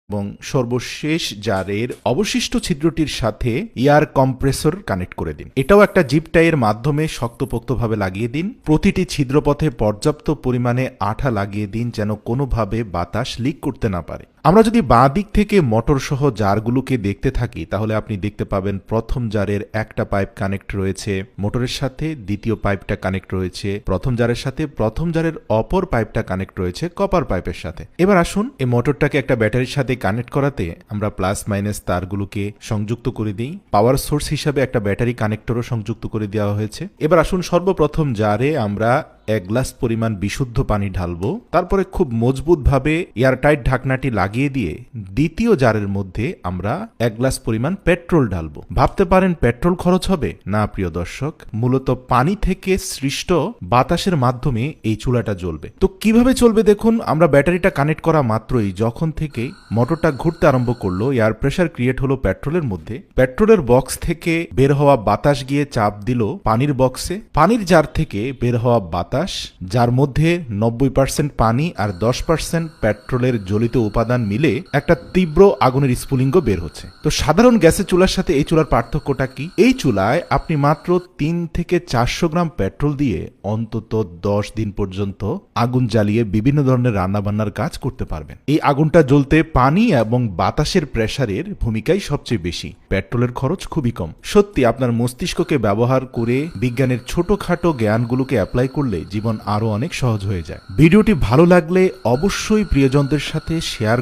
এবং সর্বশেষ জারের অবশিষ্ট ছিদ্রটির সাথে এয়ার কম্প্রেসর কানেক্ট করে দিন। এটাও একটা জিপ টাইয়ের মাধ্যমে শক্তপোক্তভাবে লাগিয়ে দিন। প্রতিটি ছিদ্রপথে পর্যাপ্ত পরিমাণে আঠা লাগিয়ে দিন যেন কোনোভাবে বাতাস লিক করতে না পারে। আমরা যদি বাঁ দিক থেকে মোটর সহ জারগুলোকে দেখতে থাকি তাহলে আপনি দেখতে পাবেন প্রথম জারের একটা পাইপ কানেক্ট রয়েছে মোটরের সাথে, দ্বিতীয় পাইপটা কানেক্ট রয়েছে প্রথম জারের সাথে, প্রথম জারের অপর পাইপটা কানেক্ট রয়েছে কপার পাইপের সাথে। এবার আসুন এই মোটরটাকে একটা ব্যাটারির সাথে কানেক্ট করাতে আমরা প্লাস মাইনাস তারগুলোকে সংযুক্ত করে দিই। পাওয়ার সোর্স হিসাবে একটা ব্যাটারি কানেক্টরও সংযুক্ত করে দেওয়া হয়েছে। এবার আসুন সর্বপ্রথম জারে আমরা 1 গ্লাস পরিমাণ বিশুদ্ধ পানি ঢালবো, তারপরে খুব মজবুতভাবে এয়ারটাইট ঢাকনাটি লাগিয়ে দিয়ে দ্বিতীয় জারের মধ্যে আমরা 1 গ্লাস পরিমাণ পেট্রোল ঢালবো। ভাবতে পারেন পেট্রোল খরচ হবে না প্রিয় দর্শক, মূলত পানি থেকে সৃষ্ট বাতাসের মাধ্যমে এই চুলাটা জ্বলবে। তো কিভাবে চলবে দেখুন, আমরা ব্যাটারিটা কানেক্ট করা মাত্রই যখন থেকে মোটরটা ঘুরতে আরম্ভ করলো এয়ার প্রেসার ক্রিয়েট হলো পেট্রোলের মধ্যে। পেট্রোলের বক্স থেকে বের হওয়া বাতাস গিয়ে চাপ দিল পানির বক্সে। পানির জার থেকে বের হওয়া বাতাস, যার মধ্যে 90% পানি আর 10% পেট্রোলের জ্বলিত উপাদান মিলে একটা তীব্র আগুনের স্ফুলিঙ্গ বের হচ্ছে। তো সাধারণ গ্যাসের চুলার সাথে এই চুলার পার্থক্যটা কি? এই চুলায় আপনি মাত্র 3 থেকে 400 গ্রাম পেট্রোল দিয়ে অন্তত 10 দিন পর্যন্ত আগুন জ্বালিয়ে বিভিন্ন ধরনের রান্নাবান্নার কাজ করতে পারবেন। এই আগুনটা জ্বলতে পানি এবং বাতাসের প্রেসারের ভূমিকাই সবচেয়ে বেশি। পেট্রোলের খরচ খুবই কম। সত্যি আপনার মস্তিষ্ককে ব্যবহার করে বিজ্ঞানের ছোটখাটো জ্ঞানগুলোকে অ্যাপ্লাই করলে জীবন আরো অনেক সহজ হয়ে যায়। ভিডিওটি ভালো লাগলে অবশ্যই প্রিয়জনদের সাথে শেয়ার